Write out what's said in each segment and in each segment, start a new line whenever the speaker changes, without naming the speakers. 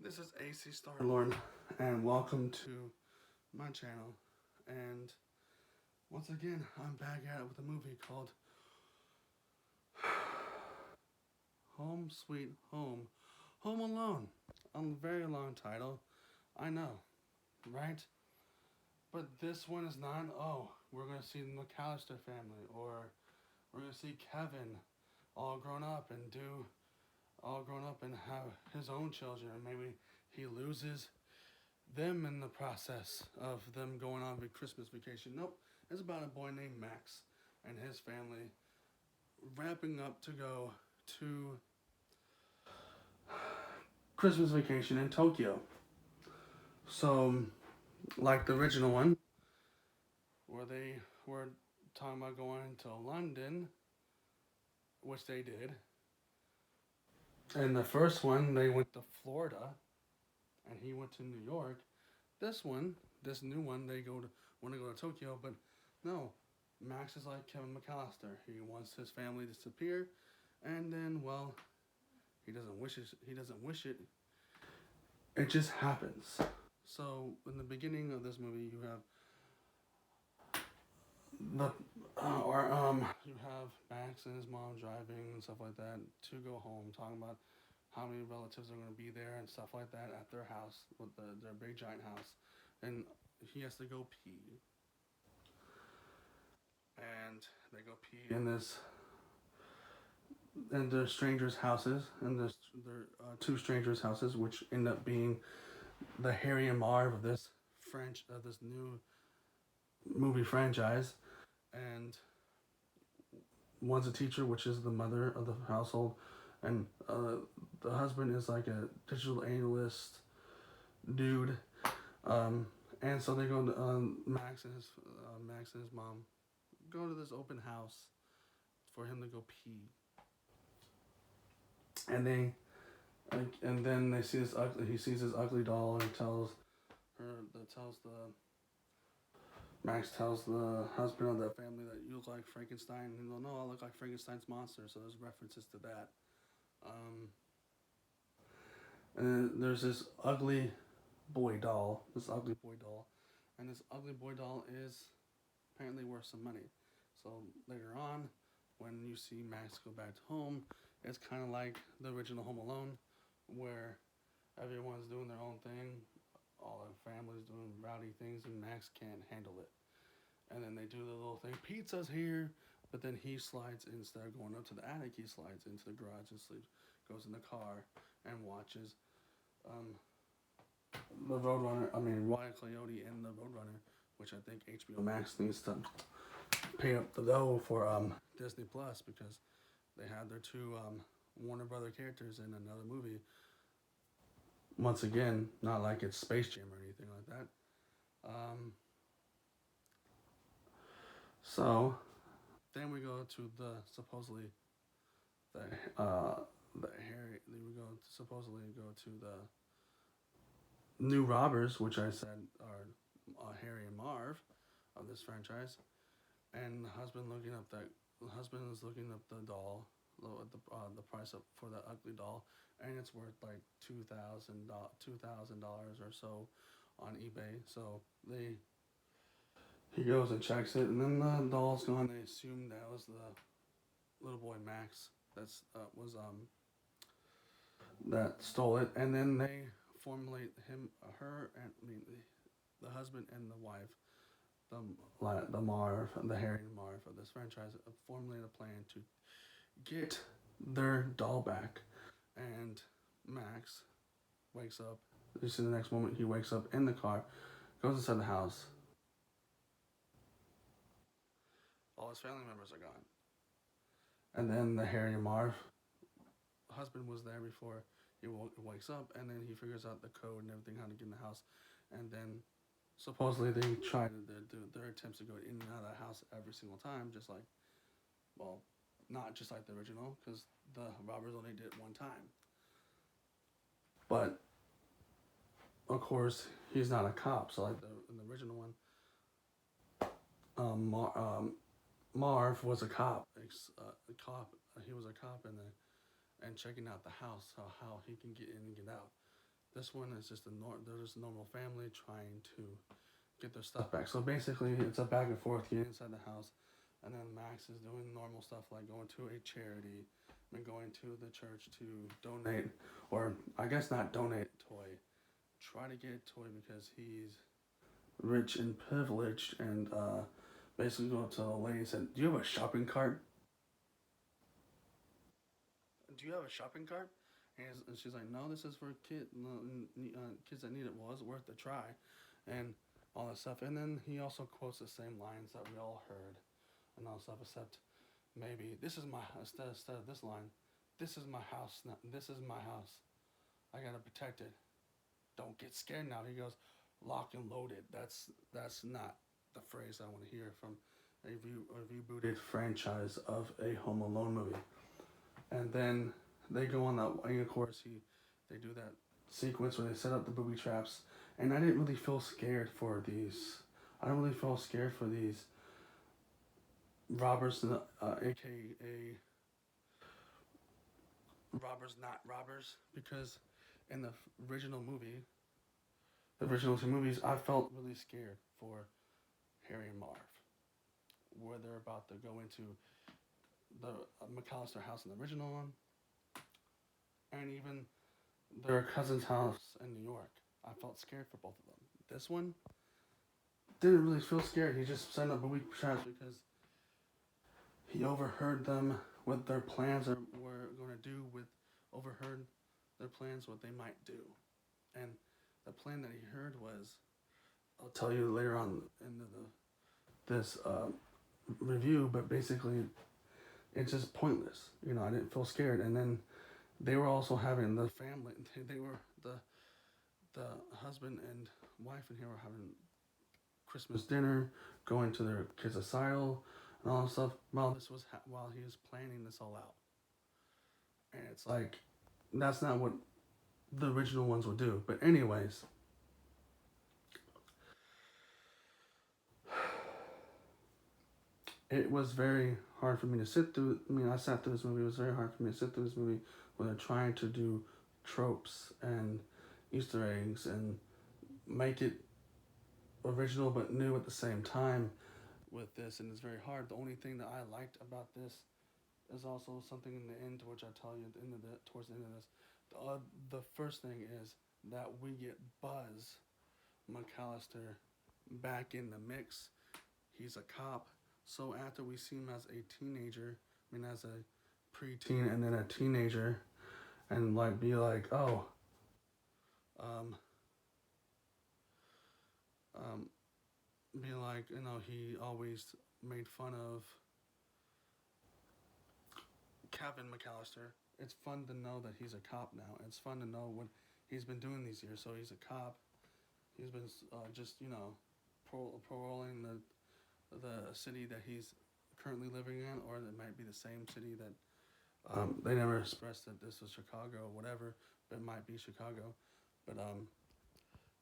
This is AC Starlord, and welcome to my channel. And once again, I'm back at it with a movie called Home Sweet Home. Home Alone. A very long title. I know, right? But this one is not, oh, we're going to see the McAllister family, or we're going to see Kevin all grown up and have his own children. And maybe he loses them in the process of them going on Christmas vacation. Nope, it's about a boy named Max and his family wrapping up to go to Christmas vacation in Tokyo. So, like the original one, where they were talking about going to London, which they did. And the first one, they went to Florida, and he went to New York. This one, this new one, they want to go to Tokyo, but no, Max is like Kevin McAllister. He wants his family to disappear, and then, well, he doesn't wish it. He doesn't wish it. It just happens. So in the beginning of this movie, you have the you have Max and his mom driving and stuff like that to go home, talking about how many relatives are going to be there and stuff like that at their house with their big giant house, and he has to go pee, and they go pee in this and the strangers' houses, and there two strangers' houses, which end up being the Harry and Marv of this this new movie franchise, and one's a teacher, which is the mother of the household, and the husband is like a digital analyst dude, and so they go to Max and his mom go to this open house for him to go pee, and then they see this ugly. He sees this ugly doll and Max tells the husband of the family that you look like Frankenstein. And he'll no, I look like Frankenstein's monster. So there's references to that. And then there's this ugly boy doll. And this ugly boy doll is apparently worth some money. So later on, when you see Max go back home, it's kind of like the original Home Alone, where everyone's doing their own thing, all their families doing rowdy things, and Max can't handle it. And then they do the little thing, pizza's here, but then he slides, instead of going up to the attic, he slides into the garage and sleeps, goes in the car and watches the Roadrunner, Wyatt Coyote and the Roadrunner, which I think HBO Max needs to pay up the dough for Disney Plus, because they had their two Warner Brother characters in another movie. Once again, not like it's Space Jam or anything like that. So then we go to the supposedly the Harry. We go to supposedly go to the new robbers, which I said are Harry and Marv of this franchise, and the husband is looking up the doll, the price up for that ugly doll, and it's worth like $2,000 or so on eBay. So he goes and checks it, and then the doll's gone. They assume that was the little boy Max that stole it, and then they formulate the husband and the wife, the Harry and Marv of this franchise, formulate a plan to get their doll back. And Max wakes up. You see the next moment he wakes up in the car, goes inside the house. All his family members are gone. And then the Harry and Marv husband was there before he wakes up, and then he figures out the code and everything, how to get in the house. And then supposedly they try to do their attempts to go in and out of the house every single time, just like, well, not just like the original, because the robbers only did it one time. But of course, he's not a cop. So like in the original one, Marv was a cop. He was a cop and checking out the house, how he can get in and get out. This one is just they're just a normal family trying to get their stuff back. So basically, it's a back and forth getting inside the house, and then Max is doing normal stuff like going to a charity and going to the church to donate, or I guess not donate a toy, try to get a toy because he's rich and privileged, and basically go to the lady and said, "Do you have a shopping cart? Do you have a shopping cart?" And she's like, "No, this is for kids that need it." Well, it's worth a try, and all that stuff. And then he also quotes the same lines that we all heard, and all that stuff. Except maybe this is my instead of this line, this is my house. This is my house. I gotta protect it. Don't get scared now. He goes, lock and loaded. That's not the phrase I want to hear from a rebooted franchise of a Home Alone movie. And then they go on that, and of course they do that sequence where they set up the booby traps, and I didn't really feel scared for these. I don't really feel scared for these robbers, aka robbers not robbers, because in the original movie, the original two movies, I felt really scared for Harry and Marv, where they're about to go into the McAllister house in the original one, and even their cousin's house in New York. I felt scared for both of them. This one didn't really feel scared. He just set up a weak traps because he overheard them what their plans were going to do with overheard their plans what they might do, and the plan that he heard was, I'll tell you later on in this review, but basically it's just pointless. I didn't feel scared, and then they were also having the family. They were the husband and wife in here were having Christmas dinner, going to their kids' asylum, and all that stuff. While he was planning this all out, and it's like that's not what the original ones would do. But anyways, it was very hard for me to sit through. I mean, I sat through this movie. It was very hard for me to sit through this movie where they're trying to do tropes and Easter eggs and make it original but new at the same time with this, and it's very hard. The only thing that I liked about this is also something in the end, which I tell you at the end of towards the end of this. The first thing is that we get Buzz McAllister back in the mix. He's a cop. So after we see him as a teenager, as a preteen and then a teenager, and like be like, oh, um, um, be like, he always made fun of Kevin McAllister. It's fun to know that he's a cop now. It's fun to know what he's been doing these years. So he's a cop. He's been just paroling the city that he's currently living in, or it might be the same city that they never expressed that this was Chicago or whatever, but it might be Chicago. But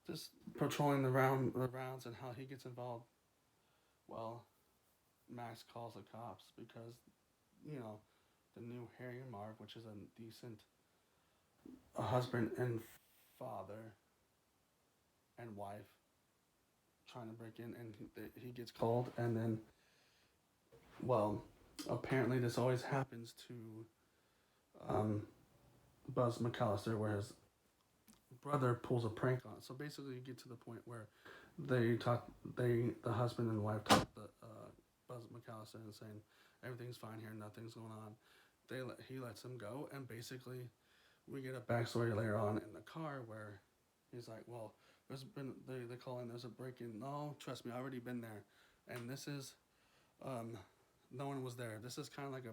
just patrolling the rounds and how he gets involved. Well, Max calls the cops because the new Harry and Marv, which is a decent husband and father and wife, trying to break in, and he gets called, and then, well, apparently this always happens to Buzz McAllister, where his brother pulls a prank on it. So basically, you get to the point where the husband and wife talk to Buzz McAllister and saying everything's fine here, nothing's going on. He lets him go, and basically, we get a backstory later on in the car where he's like, well, they call in, there's a break-in. No, trust me, I already been there, and this is no one was there. This is kind of like